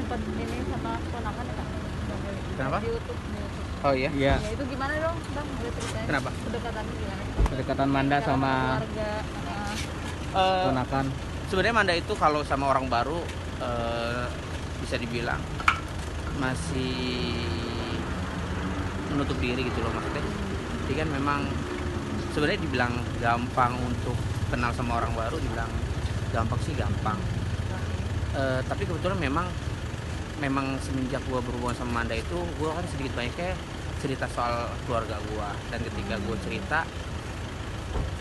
sempat ini sama ponakan ya Kak? Bang Willy. Kenapa? Di YouTube. Oh iya? Iya, Ya itu gimana dong Bang? Boleh ceritain. Kenapa? Kedekatannya gimana? kedekatan Manda Cara sama keluarga. ponakan. Sebenarnya Manda itu kalau sama orang baru bisa dibilang masih menutup diri gitu loh maksudnya. Jadi kan memang sebenarnya dibilang gampang untuk kenal sama orang baru, dibilang gampang sih gampang. Tapi kebetulan memang semenjak gue berhubungan sama Manda itu gue kan sedikit banyaknya cerita soal keluarga gue, dan ketika gue cerita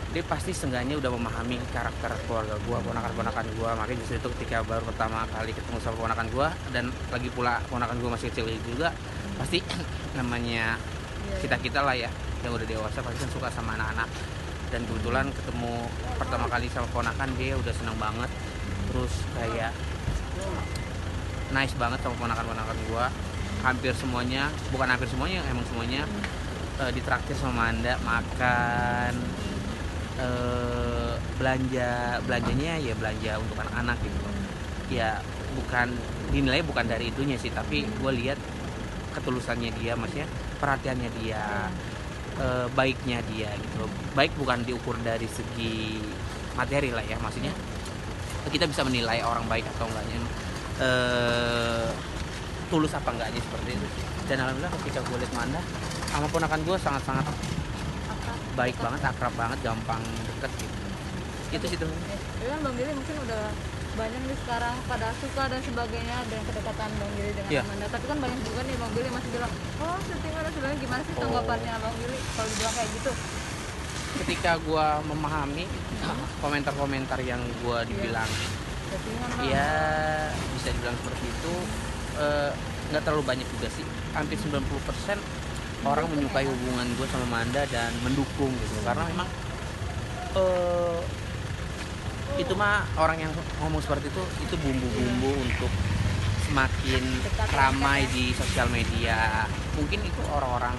dia pasti seenggaknya udah memahami karakter keluarga gue, ponakan-ponakan gue. Makanya justru itu ketika baru pertama kali ketemu sama ponakan gue, dan lagi pula ponakan gue masih kecil juga, pasti namanya kita lah ya yang udah dewasa pasti kan suka sama anak-anak. Dan kebetulan ketemu pertama kali sama ponakan, dia udah seneng banget, terus kayak nice banget sama ponakan-ponakan gue. Hampir semuanya, bukan hampir semuanya, emang semuanya ditraktir sama Manda, makan, belanjanya ya belanja untuk anak-anak gitu. Ya bukan dinilai bukan dari itunya sih, tapi gue lihat ketulusannya dia, maksudnya perhatiannya dia, baiknya dia gitu. Baik bukan diukur dari segi materi lah ya, maksudnya kita bisa menilai orang baik atau enggaknya, tulus apa enggaknya seperti itu. Dan alhamdulillah ketika gue lihat Manda sama ponakan gue sangat-sangat baik banget, akrab banget, gampang deket gitu. Itu sih tuh. Ya kan Bang Willy mungkin udah banyak nih sekarang pada suka dan sebagainya dan kedekatan Bang Willy dengan Amanda. Tapi kan banyak juga nih Bang Willy masih bilang, oh settingan dan sebagainya. Gimana sih tanggapannya Bang Willy kalau dibilang kayak gitu? Ketika gue memahami komentar-komentar yang gue dibilang, ya bisa dibilang seperti itu, nggak terlalu banyak juga sih. Hampir 90% orang menyukai hubungan gue sama Manda dan mendukung gitu, karena memang itu mah orang yang ngomong seperti itu bumbu-bumbu untuk semakin ramai di sosial media. Mungkin itu orang-orang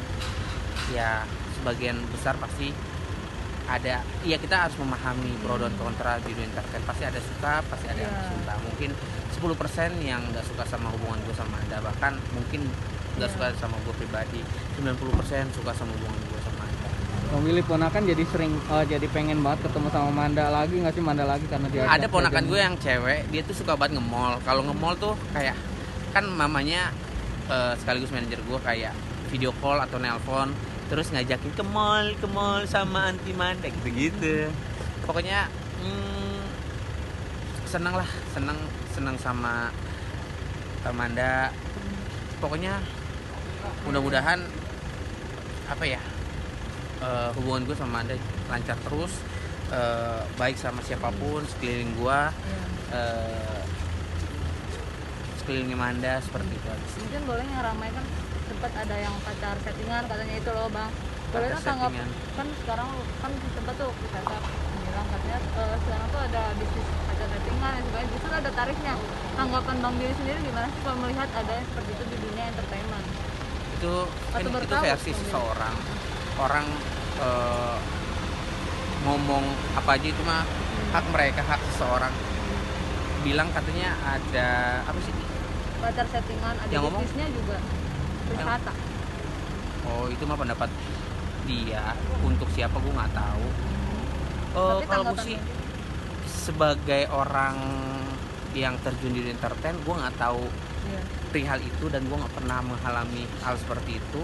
ya sebagian besar pasti ada, ya kita harus memahami pro dan kontra di dunia entertain. Pasti ada suka, pasti ada yang suka. Mungkin 10% yang nggak suka sama hubungan gue sama Anda, bahkan mungkin nggak suka sama gue pribadi. 90% suka sama hubungan gue sama Anda. Bang Willy ponakan jadi sering jadi pengen banget ketemu sama Manda lagi nggak sih? Manda lagi karena dia Ada ponakan gue yang cewek, dia tuh suka banget nge-mall. Kalau nge-mall tuh kayak kan mamanya sekaligus manajer gue, kayak video call atau nelpon terus ngajakin ke mall sama anti Manda gitu. Pokoknya seneng sama Manda. Pokoknya mudah-mudahan apa ya, hubungan gue sama Manda lancar terus, baik sama siapapun sekeliling gue, sekelilingnya Manda seperti itu. Mungkin boleh yang ramai kan sempat ada yang pacar settingan katanya itu loh Bang. Boleh Pacar kan tanggap, settingan. kan sekarang kan sempat tuh kita bilang katanya sekarang tuh ada bisnis pacar settingan dan sebagainya, justru ada tarifnya. Tanggapan Bang Willy sendiri gimana sih kalau melihat ada yang seperti itu di dunia entertainment? Itu kan Atau itu bertahu versi sendiri? seseorang orang, ngomong apa aja itu mah hak mereka, hak seseorang. Bilang katanya ada apa sih, Pacar settingan ada Yang ngomong? bisnisnya juga wisata. oh itu mah pendapat dia, untuk siapa gue nggak tahu. Tapi Kalau gue tanggapan sih Bang Willy? sebagai orang yang terjun di entertain, gue nggak tahu Iya. perihal itu, dan gue nggak pernah mengalami hal seperti itu.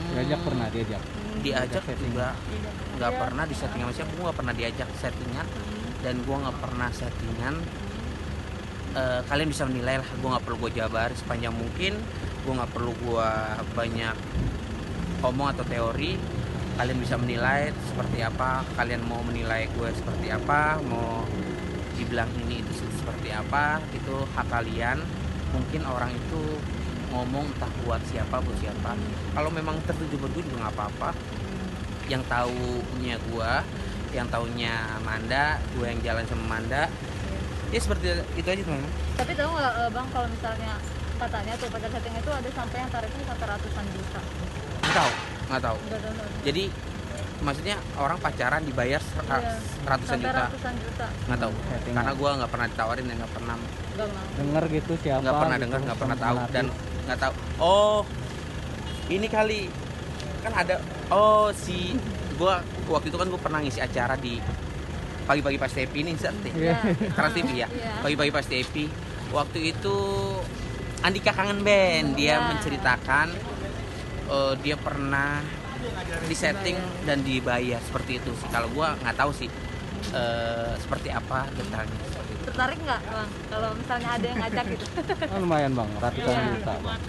diajak pernah diajak. Diajak settingan. juga Iya. nggak Iya. pernah di settingan sama siapa. Gue nggak pernah diajak settingan, dan gue nggak pernah settingan. Kalian bisa menilai lah, gue nggak perlu gue jabarin sepanjang mungkin. Gue nggak perlu gue banyak ngomong atau teori. Kalian bisa menilai seperti apa. Kalian mau menilai gue seperti apa, mau dibilang ini itu seperti apa, itu hak kalian. Mungkin orang itu ngomong entah buat siapa. Kalau memang tertuju buat gue juga nggak apa-apa. Yang taunya gue, yang taunya Manda, gue yang jalan sama Manda, ya seperti itu aja teman. Tapi tahu nggak Bang, kalau misalnya katanya tuh pacar setting itu ada sampai yang tarifnya sampai ratusan juta. Nggak tahu. Nggak tahu. Jadi maksudnya orang pacaran dibayar ratusan Sampai juta, ratusan juta. nggak tahu. Settingan. Karena gue nggak pernah ditawarin dan nggak pernah Enggak mau. Denger gitu siapa? nggak pernah gitu, dengar, nggak pernah sama tahu artis. dan nggak tahu. Oh, ini kali kan ada. Oh, si gue waktu itu kan gue pernah ngisi acara di pagi-pagi pas TV ini, Iya. Trans TV ya. Iya. Pagi-pagi pas TV. Waktu itu Andika Kangen Band dia Ya. menceritakan dia pernah disetting dan dibayar seperti itu sih. Kalau gua nggak tahu sih seperti apa detailnya. Seperti itu. Tertarik nggak bang? Kalau misalnya ada yang ngajak gitu. Oh, lumayan bang, ratusan Iya. juta. Bang.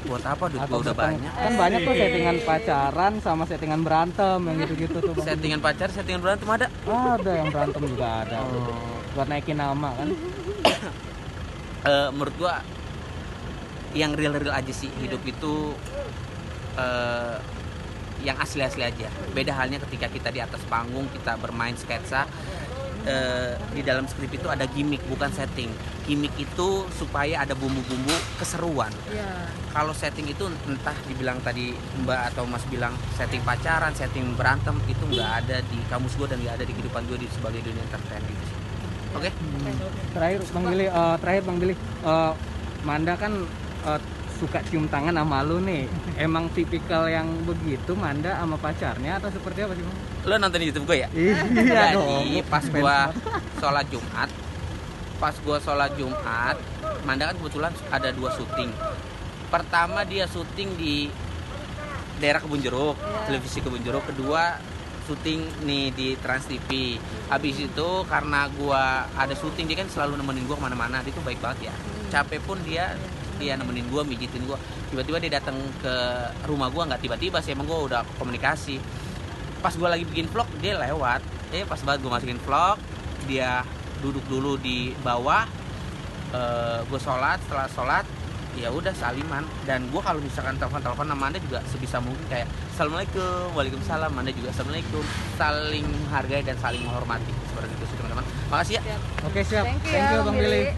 Buat apa duit Atau gua udah setengah- banyak. Kan banyak tuh settingan pacaran sama settingan berantem yang gitu-gitu tuh bang. Settingan pacar, settingan berantem ada. Ada yang berantem juga ada. Buat naikin nama kan. Menurut gua yang real aja sih hidup itu yang asli aja. Beda halnya ketika kita di atas panggung kita bermain sketsa. Di dalam skrip itu ada gimmick bukan setting. Gimmick itu supaya ada bumbu-bumbu keseruan. Iya. Kalau setting itu entah dibilang tadi Mbak atau Mas bilang setting pacaran, setting berantem itu nggak ada di kamus gue dan nggak ada di kehidupan gue di sebagai dunia entertainment gitu sih. Oke? Terakhir Bang Billy, Manda kan suka cium tangan sama lu nih. Emang tipikal yang begitu Manda sama pacarnya atau seperti apa sih bang? Lo nonton di YouTube gue ya? Iya dong. Jadi pas gua sholat Jumat, Manda kan kebetulan ada 2 syuting. Pertama dia syuting di daerah Kebun Jeruk, televisi Kebun Jeruk. Kedua syuting nih di Trans TV. Habis itu karena gua ada syuting, dia kan selalu nemenin gua kemana-mana. Dia tuh baik banget ya. Capek pun dia nemenin gua, mijitin gua. Tiba-tiba dia datang ke rumah gua, nggak tiba-tiba sih, emang gua udah komunikasi. Pas gue lagi bikin vlog dia lewat, pas banget gue masukin vlog, dia duduk dulu di bawah, gue sholat, setelah sholat ya udah saliman. Dan gue kalau misalkan telepon sama Anda juga sebisa mungkin kayak assalamualaikum, waalaikumsalam, Anda juga assalamualaikum, saling menghargai dan saling menghormati seperti itu teman-teman. Makasih ya. Oke siap. Thank you ya, Bang Billy.